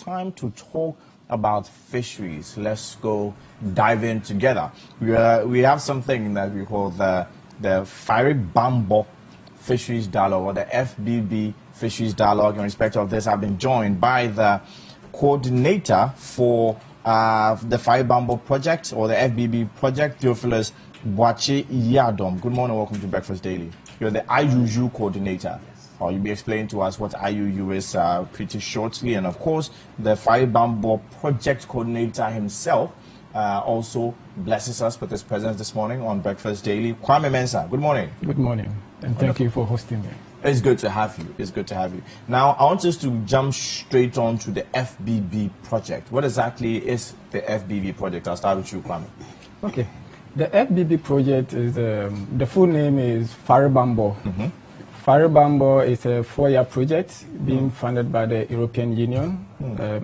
time to talk about fisheries. Let's go dive in together. We have something that we call the Fiery Bambo Fisheries Dialogue, or the FBB Fisheries Dialogue. In respect of this, I've been joined by the coordinator for the Fiery Bambo project, or the FBB project, Theophilus Boache Yadom. Good morning, welcome to Breakfast Daily. You're the IUU coordinator. You'll be explaining to us what IUU is pretty shortly. And of course, the Fiery Bambo project coordinator himself also blesses us with his presence this morning on Breakfast Daily. Kwame Mensah, good morning. Good morning, and thank you for hosting me. It's good to have you. It's good to have you. Now, I want us to jump straight on to the FBB project. What exactly is the FBB project? I'll start with you, Kwame. Okay. The FBB project is, the full name is Fiery Bambo. Fiery Bambo is a 4-year project being funded by the European Union.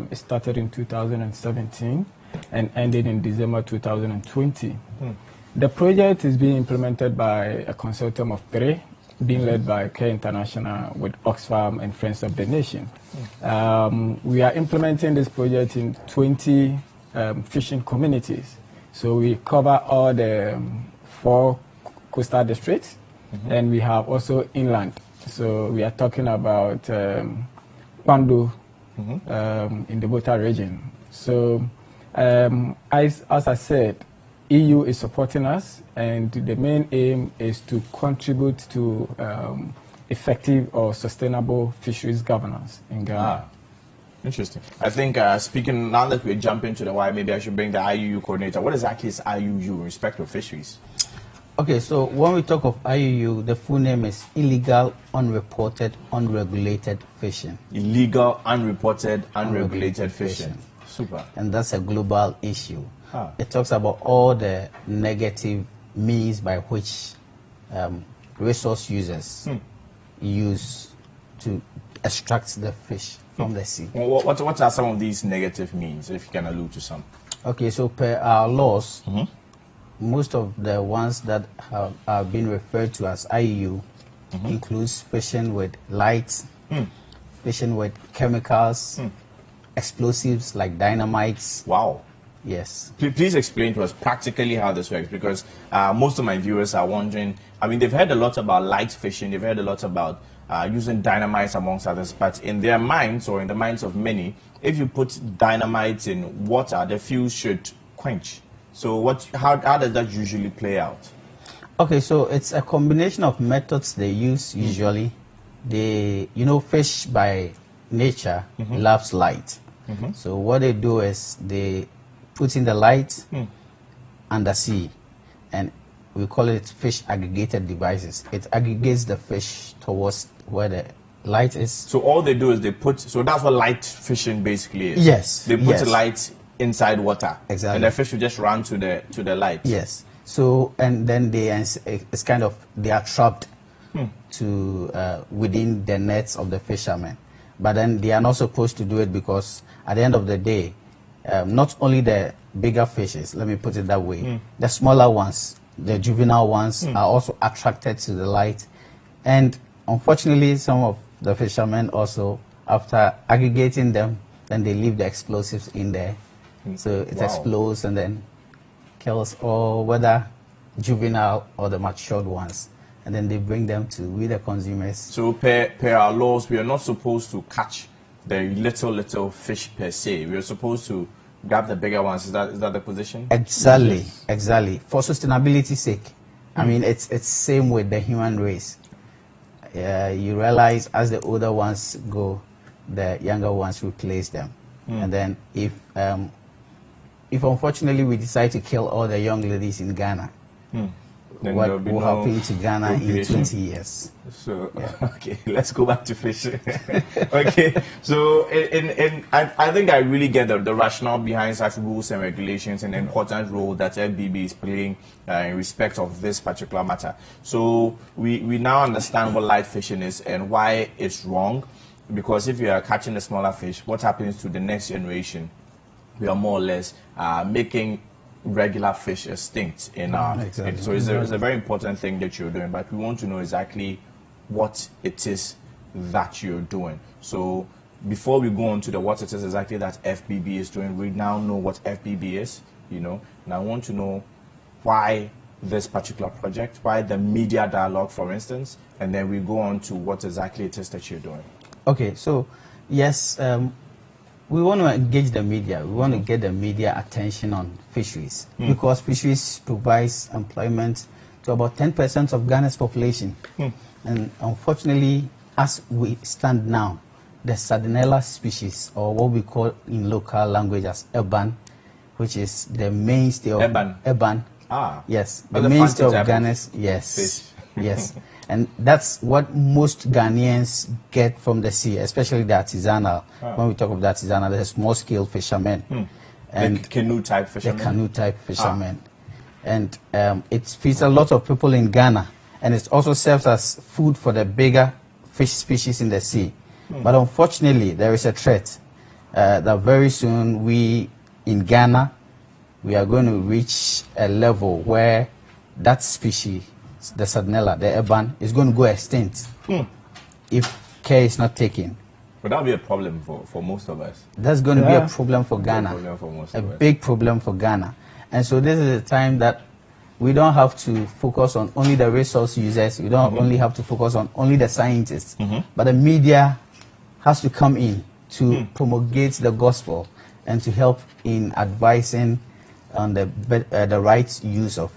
It started in 2017 and ended in December 2020. The project is being implemented by a consortium of 3, being led by Care International with Oxfam and Friends of the Nation. We are implementing this project in 20 fishing communities. So we cover all the 4 coastal districts, and we have also inland. So we are talking about Pando in the Bota region. So as I said, EU is supporting us, and the main aim is to contribute to effective or sustainable fisheries governance in Ghana. Interesting. I think speaking, now that we're jumping to the why, maybe I should bring the IUU coordinator. What exactly is IUU in respect of fisheries? Okay, so when we talk of IUU, the full name is Illegal, Unreported, Unregulated Fishing. Illegal, unreported, unregulated fishing. Super. And that's a global issue. It talks about all the negative means by which resource users use to extract the fish from the sea. What are some of these negative means, if you can allude to some? Okay, so per our laws, most of the ones that have been referred to as IUU includes fishing with lights, fishing with chemicals, explosives like dynamites. Wow. Yes. Please explain to us practically how this works, because most of my viewers are wondering. I mean, they've heard a lot about light fishing, they've heard a lot about using dynamite amongst others, but in their minds, or in the minds of many, if you put dynamite in water, the fuse should quench. So how does that usually play out? Okay, so it's a combination of methods they use usually. They, fish by nature loves light. So what they do is they put in the light under sea, and we call it fish aggregated devices. It aggregates the fish towards where the light is. So all they do is so that's what light fishing basically is. Yes. They put the light inside water. Exactly. And the fish will just run to the light. Yes. So, and then it's kind of, they are trapped to within the nets of the fishermen. But then they are not supposed to do it, because at the end of the day, not only the bigger fishes, let me put it that way, the smaller ones, the juvenile ones are also attracted to the light. And unfortunately, some of the fishermen also, after aggregating them, then they leave the explosives in there. So it explodes and then kills all, whether juvenile or the matured ones. And then they bring them to we the consumers. So per our laws, we are not supposed to catch the little fish per se. We are supposed to grab the bigger ones. Is that the position? Exactly, exactly. For sustainability's sake. I mean, it's same with the human race. You realize as the older ones go, the younger ones replace them. And then if unfortunately we decide to kill all the young ladies in Ghana, what will happen to Ghana in 20 years? So, okay, let's go back to fishing. Okay, so I think I really get the rationale behind such rules and regulations and the important role that FBB is playing in respect of this particular matter. So we now understand what light fishing is and why it's wrong, because if you are catching the smaller fish, what happens to the next generation? We are more or less making regular fish extinct in our exactly. So it's a very important thing that you're doing, but we want to know exactly what it is that you're doing. So before we go on to the what it is exactly that FBB is doing, we now know what FBB is, you know, and I want to know why this particular project, why the media dialogue, for instance, and then we go on to what exactly it is that you're doing. Okay, so yes, we want to engage the media. We want to get the media attention on fisheries because fisheries provides employment to about 10% of Ghana's population. And unfortunately, as we stand now, the Sardinella species, or what we call in local language as eban, which is the mainstay of eban. Ah, yes, the mainstay of Ghana's fish. Yes, and that's what most Ghanaians get from the sea, especially the artisanal. When we talk of the artisanal, the small-scale fishermen, and the canoe-type fishermen. The canoe-type fishermen, and it feeds a lot of people in Ghana, and it also serves as food for the bigger fish species in the sea. But unfortunately, there is a threat that very soon we in Ghana we are going to reach a level where that species, the Sardinella, the eban, is going to go extinct if care is not taken. But that will be a problem for most of us. That's going to be a problem for Ghana, a big problem for Ghana. And so this is the time that we don't have to focus on only the resource users. We don't only have to focus on only the scientists. But the media has to come in to promulgate the gospel and to help in advising on the right use of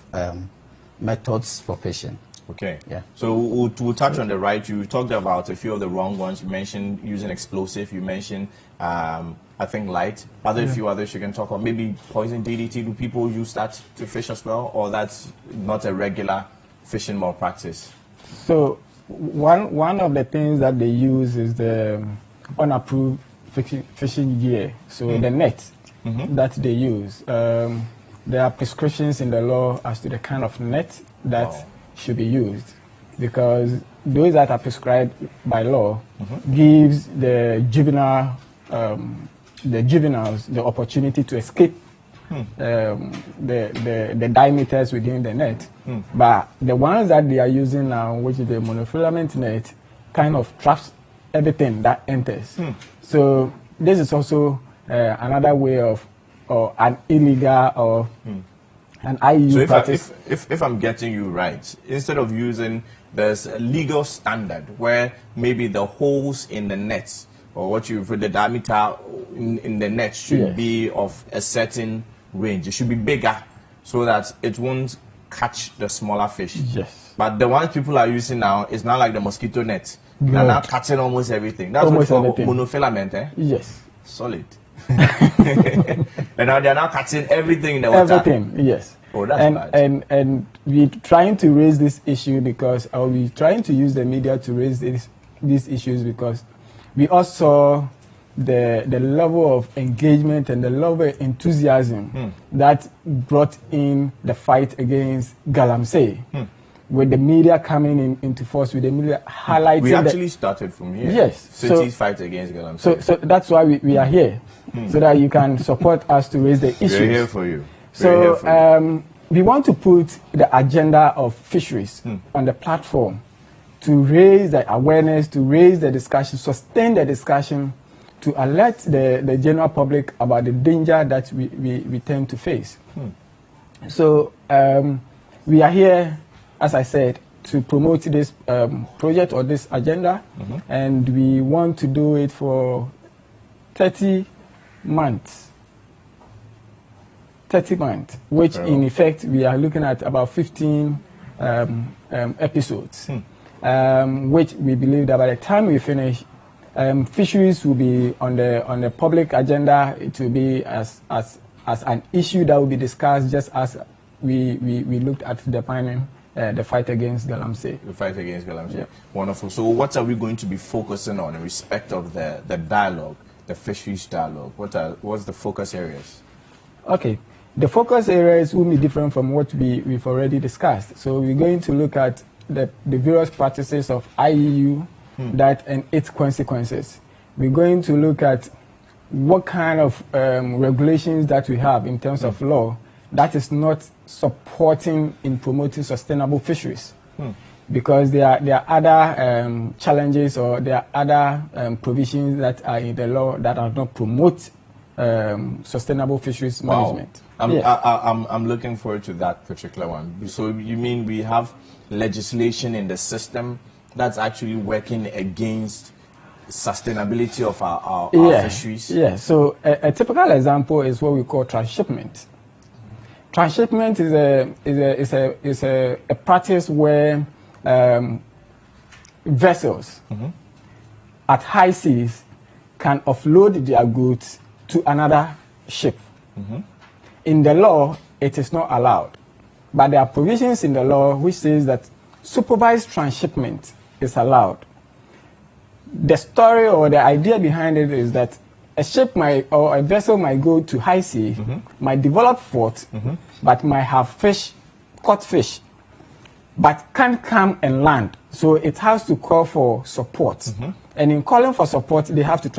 methods for fishing. Okay. Yeah. So we'll touch on the right. You talked about a few of the wrong ones. You mentioned using explosive. You mentioned, I think, light. Are there a few others you can talk about? Maybe poison DDT. Do people use that to fish as well? Or that's not a regular fishing malpractice? So one of the things that they use is the unapproved fishing gear. So the net that they use. There are prescriptions in the law as to the kind of net that should be used, because those that are prescribed by law gives the juveniles the opportunity to escape the diameters within the net. But the ones that they are using now, which is the monofilament net, kind of traps everything that enters. So this is also another way of an illegal or an IU practice. If I'm getting you right, instead of using there's a legal standard where maybe the holes in the nets or what you put the diameter in the net should be of a certain range. It should be bigger so that it won't catch the smaller fish. Yes. But the ones people are using now is not like the mosquito net. They're now catching almost everything. That's almost what monofilament, eh? Yes. Solid. And now they're now catching everything in the water. Everything, yes. Oh, that's bad. And we're trying to raise this issue because we're trying to use the media to raise these issues because we also saw the level of engagement and the level of enthusiasm that brought in the fight against galamsey. With the media coming into force, with the media highlighting. We actually started from here. Yes. City's fight against galamsey. So that's why we are here, so that you can support us to raise the issues. We're here for you. So we want to put the agenda of fisheries on the platform to raise the awareness, to raise the discussion, sustain the discussion, to alert the general public about the danger that we tend to face. So we are here, as I said, to promote this project or this agenda, and we want to do it for 30 months. 30 months, which in effect we are looking at about 15 episodes, which we believe that by the time we finish, fisheries will be on the public agenda. It will be as an issue that will be discussed, just as we looked at defining the fight against galamsey. The fight against galamsey. Yeah. Wonderful. So what are we going to be focusing on in respect of the dialogue, the fisheries dialogue? What's the focus areas? Okay. The focus areas will be different from what we've already discussed. So we're going to look at the various practices of IEU that and its consequences. We're going to look at what kind of regulations that we have in terms of law that is not supporting in promoting sustainable fisheries. because there are other challenges, or there are other provisions that are in the law that are not promote sustainable fisheries management. Yes. I'm looking forward to that particular one. So you mean we have legislation in the system that's actually working against sustainability of our fisheries? Yeah, so a typical example is what we call transshipment. Transshipment is a practice where vessels at high seas can offload their goods to another ship. In the law, it is not allowed, but there are provisions in the law which says that supervised transshipment is allowed. The story or the idea behind it is that a ship or a vessel might go to high sea, might develop port, but might have caught fish, but can't come and land. So it has to call for support. And in calling for support, they have to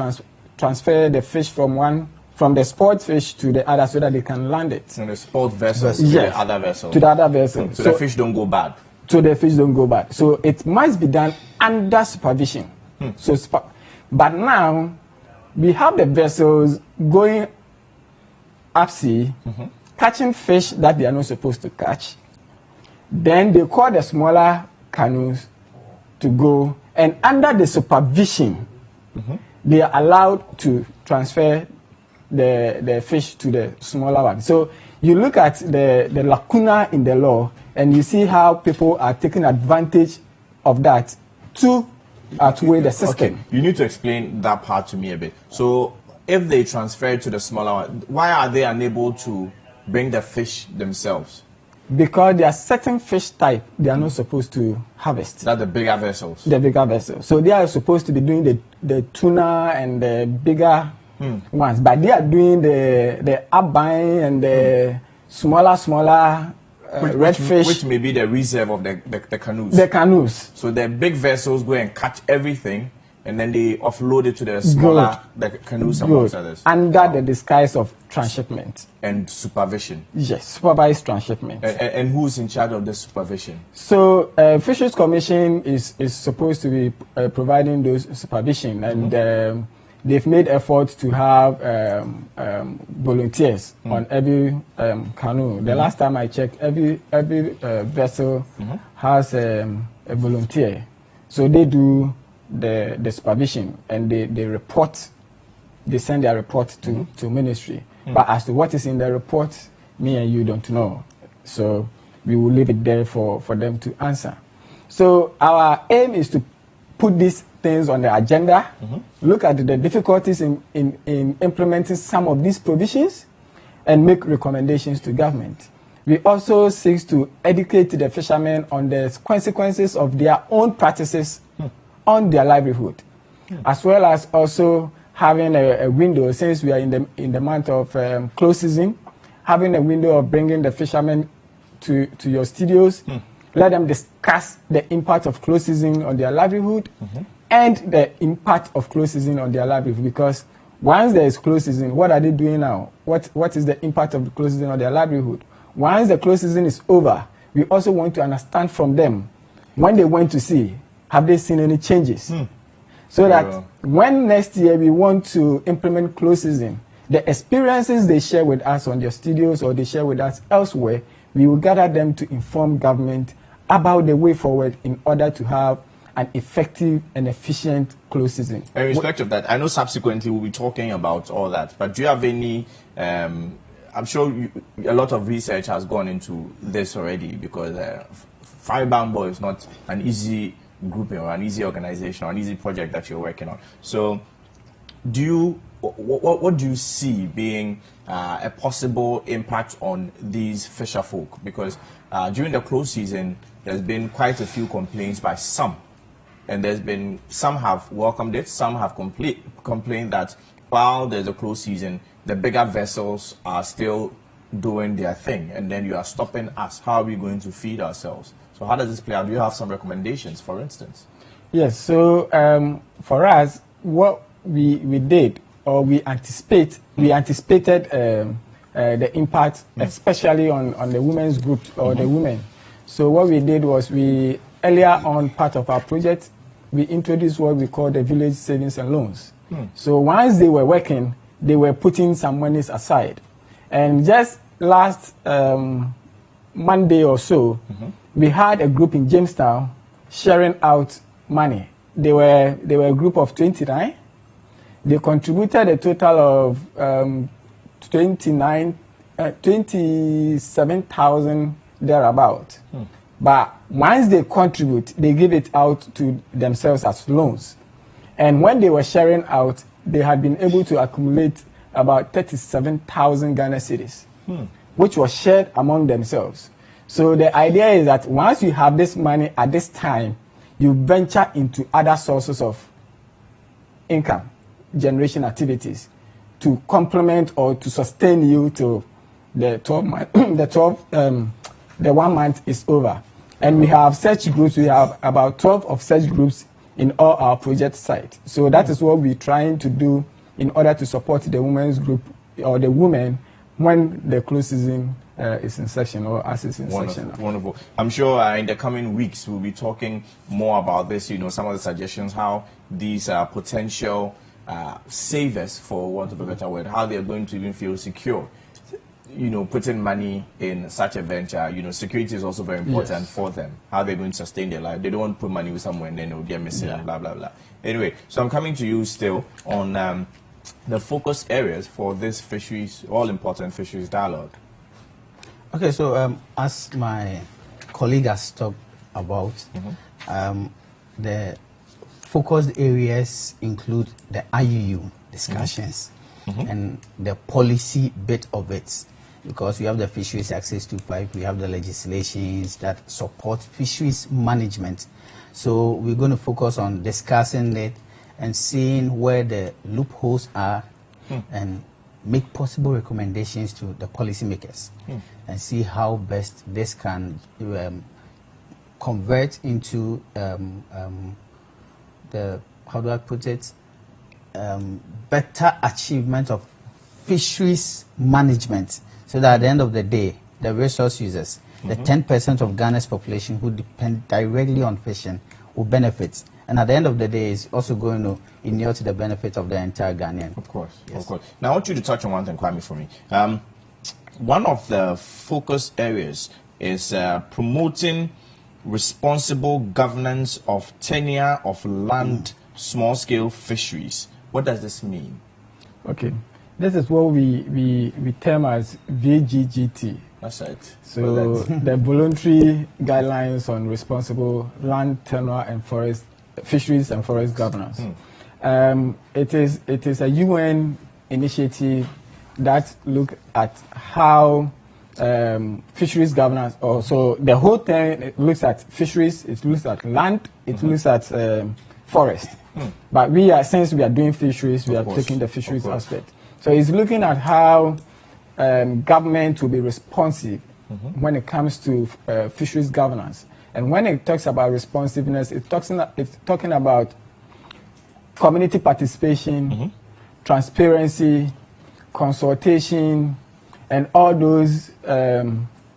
transfer the fish from the sport fish to the other so that they can land it. And the sport vessel to the other vessel. To the other vessel. So the fish don't go bad. So the fish don't go bad. So it must be done under supervision. But now we have the vessels going up sea, catching fish that they are not supposed to catch. Then they call the smaller canoes to go, and under the supervision, they are allowed to transfer the fish to the smaller one. So you look at the lacuna in the law, and you see how people are taking advantage of that to outweigh the system. Okay. You need to explain that part to me a bit. So if they transfer to the smaller one, why are they unable to bring the fish themselves? Because there are certain fish type they are not supposed to harvest. That's the bigger vessels. The bigger vessels. So they are supposed to be doing the tuna and the bigger ones, but they are doing the abine and the smaller redfish, which may be the reserve of the canoes. The canoes. So the big vessels go and catch everything, and then they offload it to the smaller the canoes amongst others. Under the disguise of transshipment and supervision. Yes, supervised transshipment. And who's in charge of the supervision? So Fisheries Commission is supposed to be providing those supervision, and they've made efforts to have volunteers on every canoe. The last time I checked, every vessel has a volunteer. So they do the supervision, and they report. They send their report to ministry. But as to what is in the report, me and you don't know. So we will leave it there for them to answer. So our aim is to put these things on the agenda, look at the difficulties in implementing some of these provisions, and make recommendations to government. We also seek to educate the fishermen on the consequences of their own practices on their livelihood, as well as also having a window, since we are in the month of close season, having a window of bringing the fishermen to your studios, let them discuss the impact of close season on their livelihood and the impact of close season on their livelihood. Because once there is close season, what are they doing now? What is the impact of the close season on their livelihood? Once the close season is over, we also want to understand from them, when they went to sea, have they seen any changes? So that when next year we want to implement close season, the experiences they share with us on their studios or they share with us elsewhere, we will gather them to inform government about the way forward in order to have an effective and efficient close season. In respect of that, I know subsequently we'll be talking about all that, but do you have any, I'm sure a lot of research has gone into this already, because Firebambo is not an easy grouping or an easy organization or an easy project that you're working on. So what do you see being a possible impact on these fisher folk? Because during the close season, there's been quite a few complaints by some, and some have welcomed it, some have complained that while there's a close season, the bigger vessels are still doing their thing, and then you are stopping us. How are we going to feed ourselves? So how does this play out? Do you have some recommendations, for instance? Yes, so for us, what we did, or we anticipated the impact, especially on the women's group or the women. So what we did was we earlier on part of our project, we introduced what we call the village savings and loans. So once they were working, they were putting some monies aside. And just last Monday or so, we had a group in Jamestown sharing out money. They were a group of 29. They contributed a total of 27,000 thereabout. But once they contribute, they give it out to themselves as loans. And when they were sharing out, they had been able to accumulate about 37,000 Ghana cedis, which was shared among themselves. So the idea is that once you have this money at this time, you venture into other sources of income generation activities to complement or to sustain you till the 12 month, the 1 month is over. And we have such groups. We have about 12 of such groups in all our project sites. So that is what we're trying to do in order to support the women's group or the women when the close season is in session or as it's in session. Wonderful. I'm sure in the coming weeks we'll be talking more about this, some of the suggestions, how these potential savers, for want of a better word, how they're going to even feel secure. Putting money in such a venture, security is also very important for them. How they're going to sustain their life. They don't want to put money with somewhere and then they're missing, blah, blah, blah. Anyway, so I'm coming to you still on the focus areas for this fisheries, all-important fisheries dialogue. Okay, so as my colleague has talked about, the focused areas include the IUU discussions and the policy bit of it. Because we have the Fisheries Access 2.5, we have the legislations that support fisheries management. So we're going to focus on discussing it and seeing where the loopholes are and make possible recommendations to the policymakers and see how best this can convert into the, how do I put it, better achievement of fisheries management. So that at the end of the day, the resource users, the 10% of Ghana's population who depend directly on fishing will benefit. And at the end of the day, it's also going to inure to the benefit of the entire Ghanaian. Of course, of course. Now, I want you to touch on one thing, Kwame, for me. One of the focus areas is promoting responsible governance of tenure of land small-scale fisheries. What does this mean? Okay. This is what we term as VGGT. That's it. So the voluntary guidelines on responsible land, tenure, and forest fisheries and forest governance. It is a UN initiative that look at how fisheries governance. So the whole thing, it looks at fisheries, it looks at land, it looks at forest. But since we are doing fisheries, we are taking the fisheries aspect. So it's looking at how government will be responsive when it comes to fisheries governance. And when it talks about responsiveness, it's talking about community participation, transparency, consultation, and all those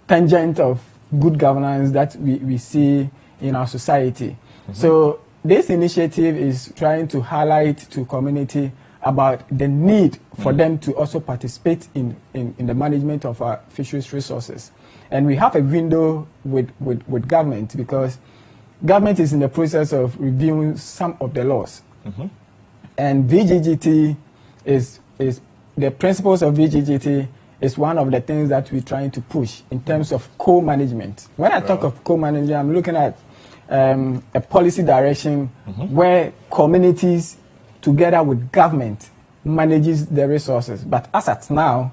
tangent of good governance that we see in our society. So this initiative is trying to highlight to community about the need for them to also participate in the management of our fisheries resources. And we have a window with government because government is in the process of reviewing some of the laws. And VGGT is the principles of VGGT is one of the things that we're trying to push in terms of co-management. When I talk of co-management, I'm looking at a policy direction where communities together with government manages the resources. But as at now,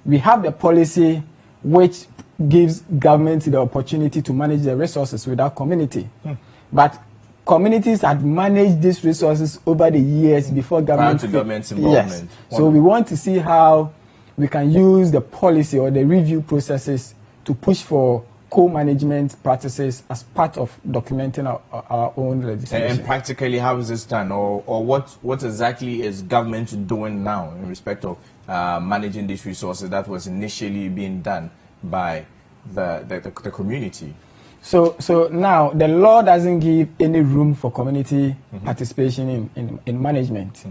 we have the policy which gives government the opportunity to manage the resources without community. But communities had managed these resources over the years before government. Prior to government's involvement. Yes. So we want to see how we can use the policy or the review processes to push for co-management practices as part of documenting our own legislation. And practically, how is this done? Or what exactly is government doing now in respect of managing these resources that was initially being done by the community? So now the law doesn't give any room for community participation in management.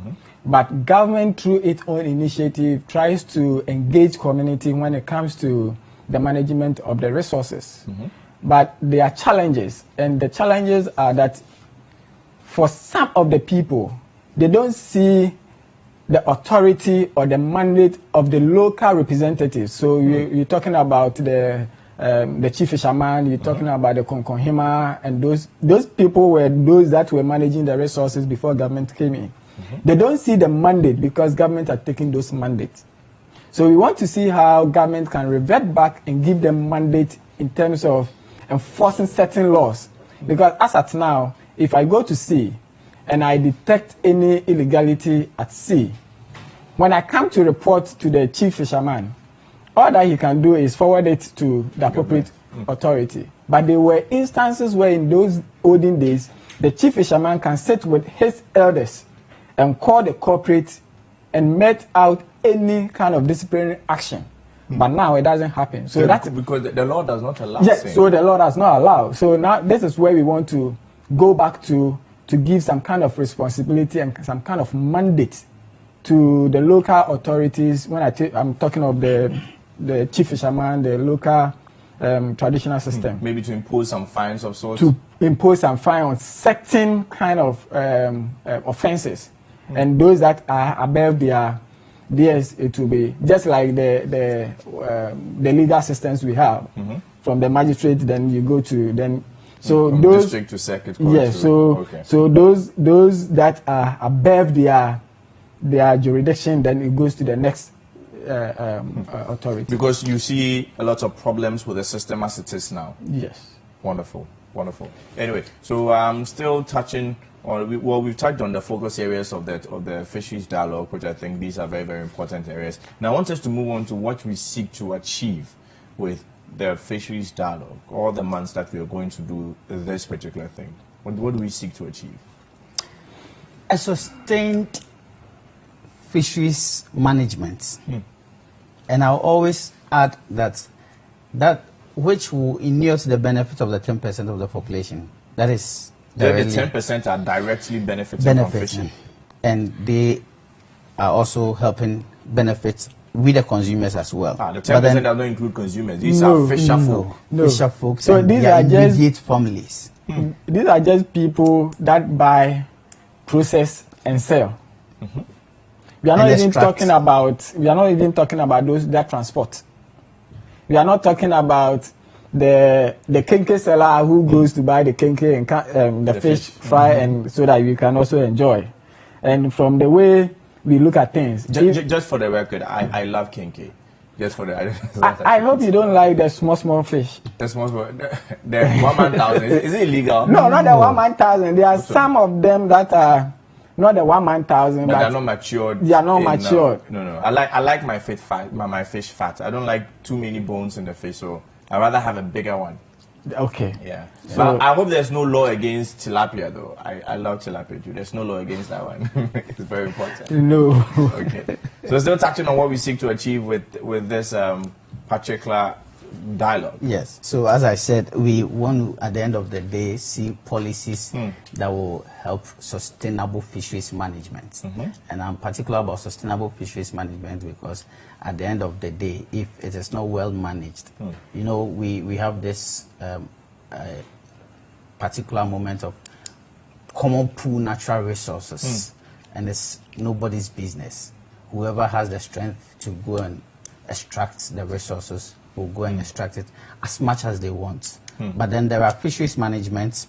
But government, through its own initiative, tries to engage community when it comes to the management of the resources. But there are challenges, and the challenges are that for some of the people, they don't see the authority or the mandate of the local representatives. So you're talking about the chief fisherman, you're talking about the konkonhima, and those people were those that were managing the resources before government came in. They don't see the mandate because government are taking those mandates. So we want to see how government can revert back and give them mandate in terms of enforcing certain laws. Because as at now, if I go to sea and I detect any illegality at sea, when I come to report to the chief fisherman, all that he can do is forward it to the appropriate authority. But there were instances where in those olden days, the chief fisherman can sit with his elders and call the corporate and met out any kind of disciplinary action. But now it doesn't happen. So that's because the law does not allow. Yes, so the law does not allow. So now this is where we want to go back to give some kind of responsibility and some kind of mandate to the local authorities. When I'm talking of the chief fisherman, the local traditional system. Maybe to impose some fines of sorts. To impose some fine on certain kind of offenses, and those that are above their theirs, it will be just like the legal systems we have from the magistrate. Then you go to so from those district to circuit court. Yes, so those that are above their jurisdiction, then it goes to the next authority. Because you see a lot of problems with the system as it is now. Yes. Wonderful. Anyway, so I'm still touching on, we've touched on the focus areas of the fisheries dialogue, which I think these are very, very important areas. Now I want us to move on to what we seek to achieve with the fisheries dialogue, all the months that we are going to do this particular thing. What do we seek to achieve? A sustained fisheries management. And I'll always add that which will inure to the benefit of the 10% of the population. That is the 10% are directly benefiting from fishing. And they are also helping benefit with the consumers as well. The 10% does not include consumers. These are fisher folk. Fisher folk. So these are just immediate families. These are just people that buy, process, and sell. We are not even talking about those that transport. We are not talking about the kenke seller who goes to buy the kenke and the fish fry, and so that we can also enjoy. And from the way we look at things, just for the record, I love kenke. Just for the I hope you don't like the small fish. The small, the 1,000. Is it illegal? No, not the 1,000. There are some of them that are not the 1,000, but they're not matured. They are not matured. No. I like my fish fat. My fish fat. I don't like too many bones in the fish, so I rather have a bigger one. Okay. Yeah. So, but I hope there's no law against tilapia, though. I love tilapia too. There's no law against that one. It's very important. No. Okay. So still touching on what we seek to achieve with this particular dialogue. Yes. So as I said, we want to, at the end of the day, see policies that will help sustainable fisheries management. And I'm particular about sustainable fisheries management because at the end of the day, if it is not well managed, you know, we have this particular moment of common pool natural resources, and it's nobody's business. Whoever has the strength to go and extract the resources will go and extract it as much as they want. But then there are fisheries management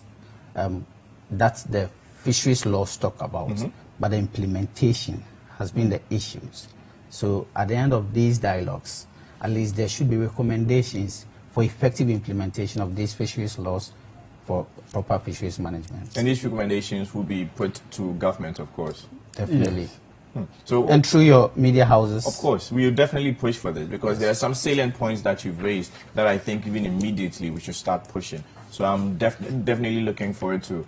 that the fisheries laws talk about, but the implementation has been the issues. So at the end of these dialogues, at least there should be recommendations for effective implementation of these fisheries laws for proper fisheries management. And these recommendations will be put to government, of course. Definitely. Yes. So, and through your media houses. Of course, we will definitely push for this because there are some salient points that you've raised that I think even immediately we should start pushing. So I'm definitely looking forward to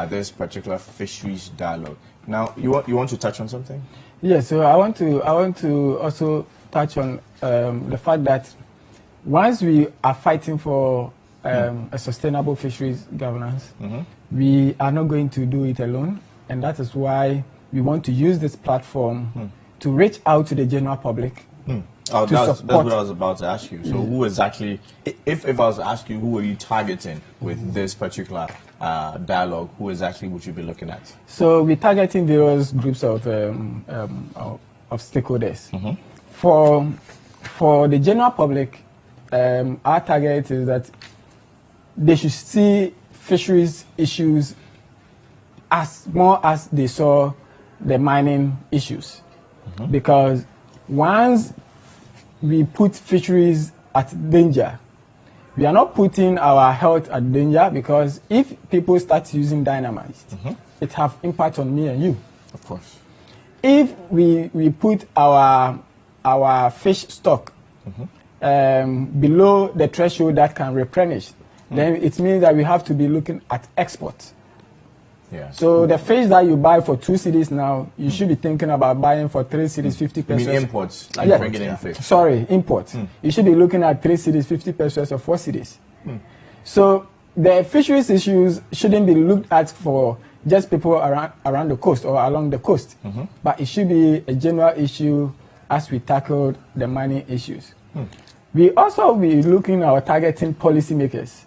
this particular fisheries dialogue. Now, you want to touch on something? Yes, so I want to also touch on the fact that once we are fighting for a sustainable fisheries governance. We are not going to do it alone, and that is why we want to use this platform to reach out to the general public. Oh, that's what I was about to ask you. So who exactly, if I was to ask you, who are you targeting with this particular dialogue, who exactly would you be looking at? So we're targeting various groups of stakeholders. For the general public, our target is that they should see fisheries issues as more as they saw the mining issues. Because once we put fisheries at danger, we are not putting our health at danger, because if people start using dynamite, it have impact on me and you. Of course. If we put our fish stock below the threshold that can replenish, then it means that we have to be looking at export. Yeah. So the fish that you buy for 2 cedis now, you should be thinking about buying for 3 cedis 50 pesos. You mean imports, like bringing in fish? Sorry, imports. You should be looking at 3 cedis 50 pesos or 4 cedis. So the fisheries issues shouldn't be looked at for just people around the coast or along the coast, but it should be a general issue as we tackled the mining issues. We also be looking at targeting policymakers.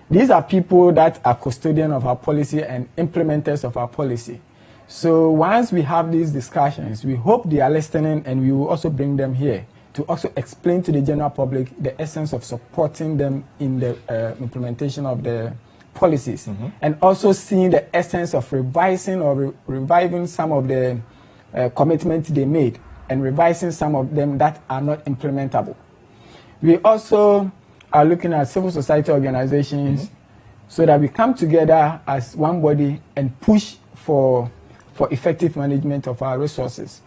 These are people that are custodian of our policy and implementers of our policy. So once we have these discussions, we hope they are listening, and we will also bring them here to also explain to the general public the essence of supporting them in the implementation of the policies, and also seeing the essence of revising or reviving some of the commitments they made, and revising some of them that are not implementable. We also are looking at civil society organizations so that we come together as one body and push for effective management of our resources.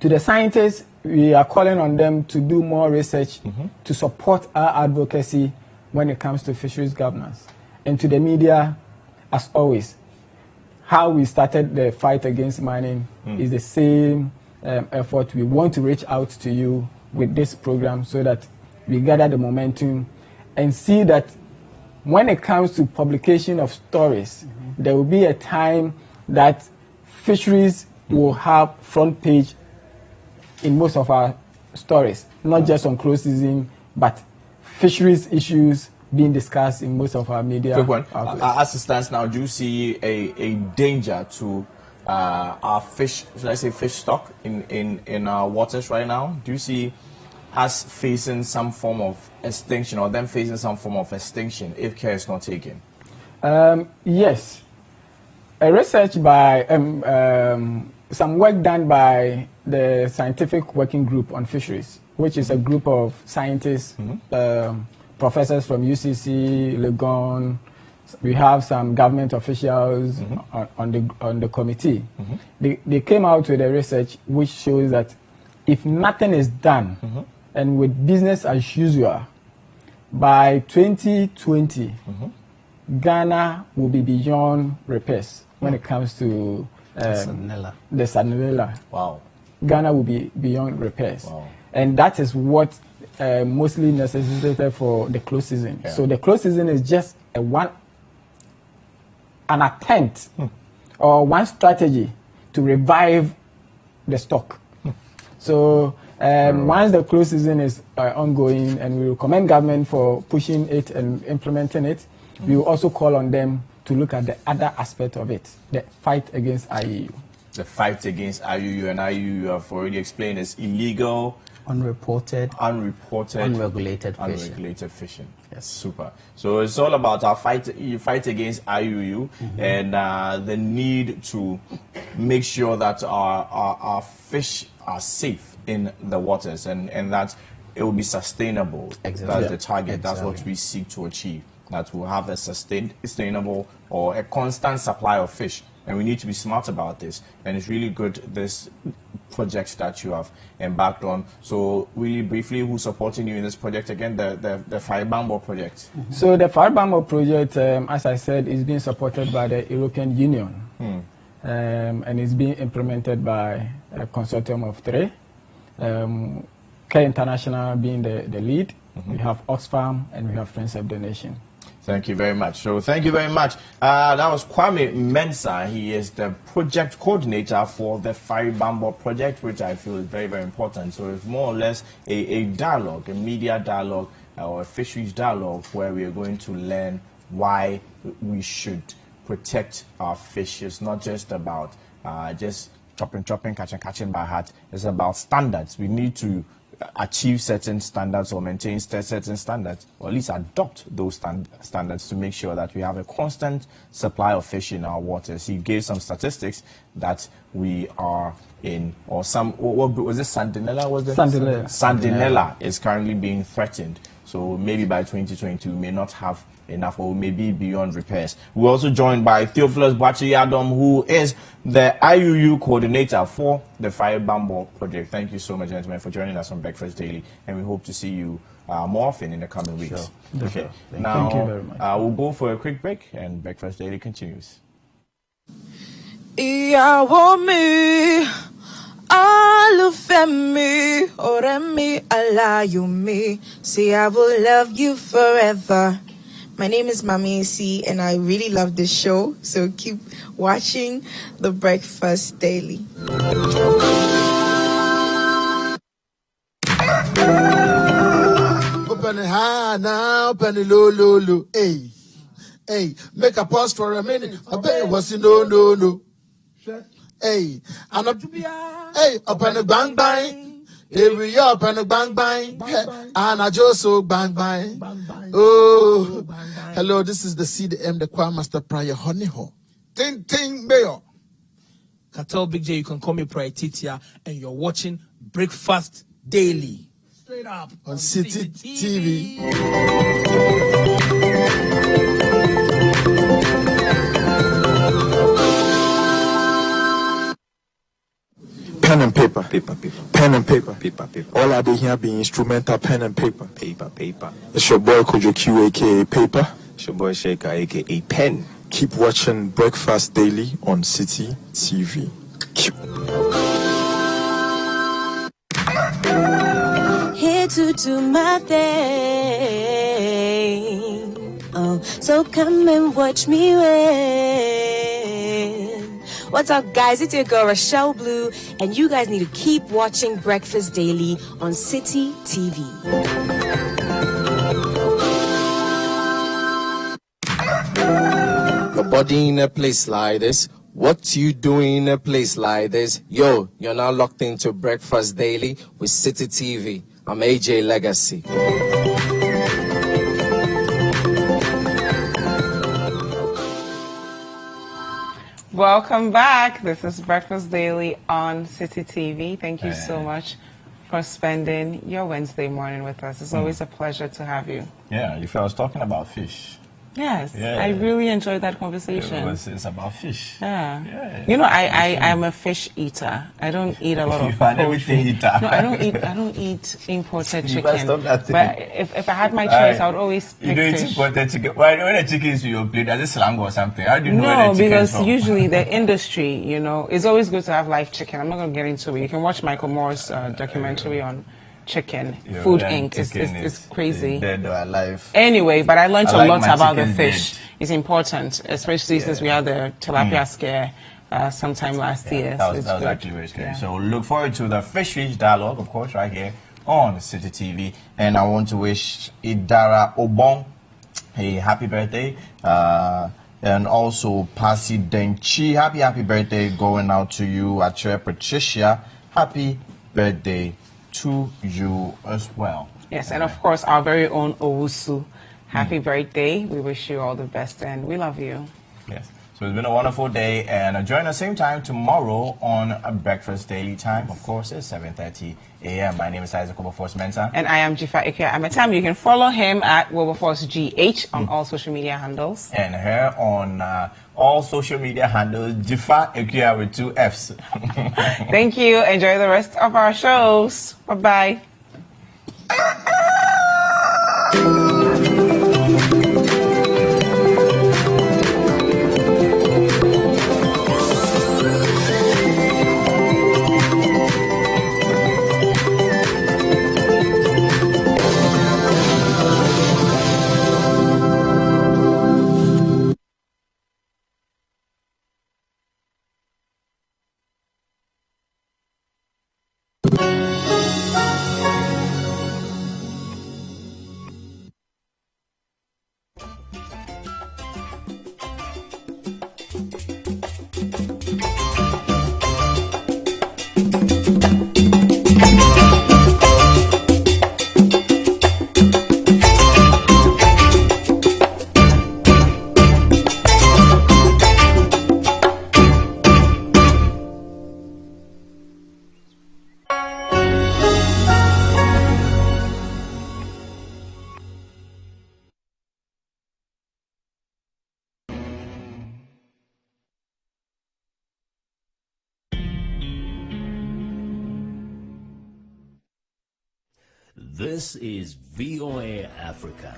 To the scientists, we are calling on them to do more research to support our advocacy when it comes to fisheries governance. And to the media, as always, how we started the fight against mining is the same effort. We want to reach out to you with this program so that we gather the momentum and see that when it comes to publication of stories, there will be a time that fisheries will have front page in most of our stories, not just on close season, but fisheries issues being discussed in most of our media. Quick one. As it stands now, do you see a danger to our fish, should I say fish stock in our waters right now? Do you see us facing some form of extinction, or them facing some form of extinction if care is not taken? Yes. A research by, some work done by the Scientific Working Group on Fisheries, which is a group of scientists, professors from UCC, Legon. We have some government officials on the committee. They came out with a research which shows that if nothing is done, and with business as usual, by 2020, Ghana will be beyond repairs when it comes to the Salmonella. Wow. Ghana will be beyond repairs. Wow. And that is what mostly necessitated for the close season. Yeah. So the close season is just an attempt or one strategy to revive the stock. So once the close season is ongoing, and we will commend government for pushing it and implementing it, we will also call on them to look at the other aspect of it, the fight against IUU. The fight against IUU, and IUU you have already explained is illegal, unreported, unregulated fishing. Yes, super. So it's all about our fight against IUU and the need to make sure that our fish are safe in the waters, and that it will be sustainable. Exactly. That's the target. Exactly. That's what we seek to achieve. That we'll have a sustainable or a constant supply of fish. And we need to be smart about this. And it's really good, this project that you have embarked on. So really briefly, who's supporting you in this project again? The Faribambo project. So the Faribambo project, as I said, is being supported by the European Union. And it's being implemented by a consortium of 3. Care International being the lead, we have Oxfam, and we have Friends of the Nation. Thank you very much. So thank you very much. That was Kwame Mensah. He is the project coordinator for the Fiery Bambo project, which I feel is very, very important. So it's more or less a dialogue, a media dialogue or a fisheries dialogue where we are going to learn why we should protect our fish. It's not just about just chopping, catching by heart. It's about standards. We need to achieve certain standards or maintain certain standards, or at least adopt those standards to make sure that we have a constant supply of fish in our waters. He gave some statistics that we are in, or some, what was it, Sandinella? Was it? Sandinella is currently being threatened. So maybe by 2022 we may not have enough, or maybe beyond repairs. We're also joined by Theophilus Boachi-Adom, who is the IUU coordinator for the Fiery Bambo project. Thank you so much, gentlemen, for joining us on Breakfast Daily, and we hope to see you more often in the coming weeks. Sure. Okay. Sure. Now, thank you very much. We'll go for a quick break, and Breakfast Daily continues. Alufemi, oremi, alayumi. Say I will love you forever. My name is Mami C, and I really love this show. So keep watching the Breakfast Daily. Open it high now, open it low, low, low. Hey, hey, make a pause for a minute. I bet it was no. Hey, and up, hey, open it bang bang. Here we up and a bang bang. And I just so bang bang. Oh, hello, this is the CDM, the Choir Master Prior Honey Ho. Ting ting mayor. Can tell Big J you can call me Prior Titia, and you're watching Breakfast Daily. Straight up On CitiTV. Pen and paper. Paper. Pen and paper. Paper. All I did here be instrumental pen and paper. Paper. It's your boy Kojo Q, aka Paper. It's your boy Shaker, aka Pen. Keep watching Breakfast Daily on CitiTV. Here to do my thing. Oh, so come and watch me win. What's up, guys? It's your girl Rochelle Blue, and you guys need to keep watching Breakfast Daily on CitiTV. Your body in a place like this. What you doing in a place like this? Yo, you're now locked into Breakfast Daily with CitiTV. I'm AJ Legacy. Welcome back. This is Breakfast Daily on CitiTV. Thank you so much for spending your Wednesday morning with us. It's always a pleasure to have you. Yeah, if I was talking about fish. Yes, Yeah. I really enjoyed that conversation. It's about fish. Yeah. Yeah. You know, I'm a fish eater. I don't eat a lot of You are an everything poultry. eater. No, I don't eat imported You chicken. must stop that thing. But if I had my choice, I would always You pick don't eat fish. imported chicken. Why when a chicken is to your plate, does it slang or something? How do you know where No, the chicken is because from? usually the industry, you know, it's always good to have live chicken. I'm not going to get into it. You can watch Michael Moore's documentary on chicken. Yeah, Food then Inc. chicken It's crazy. is dead or alive. Anyway, but I learned I a like lot my about the chicken fish. dead. It's important, especially since we had the tilapia scare sometime last year. That So was it's good. actually very scary. Yeah. So look forward to the Fisheries dialogue, of course, right here on CitiTV. And I want to wish Idara Obong a happy birthday. And also Pasi Denchi, happy birthday going out to you. Atre Patricia, happy birthday to you as well. Yes, and of course, our very own Owusu. Happy birthday. We wish you all the best, and we love you. Yes. So it's been a wonderful day, and join us same time tomorrow on Breakfast Daily Time. Of course, it's 7:30 a.m. My name is Isaac Wilberforce Mensah. And I am Jifa Ikea Ametam. You can follow him at Wilberforce GH on all social media handles. And her on all social media handles, Jifa Ekia with 2 Fs. Thank you. Enjoy the rest of our shows. Bye-bye. This is VOA Africa.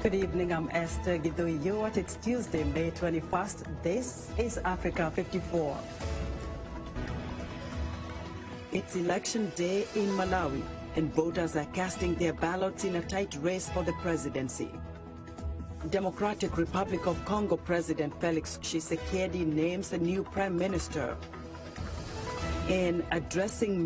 Good evening, I'm Esther Gidoi. It's Tuesday, May 21st. This is Africa 54. It's election day in Malawi, and voters are casting their ballots in a tight race for the presidency. Democratic Republic of Congo President Felix Tshisekedi names a new prime minister. In addressing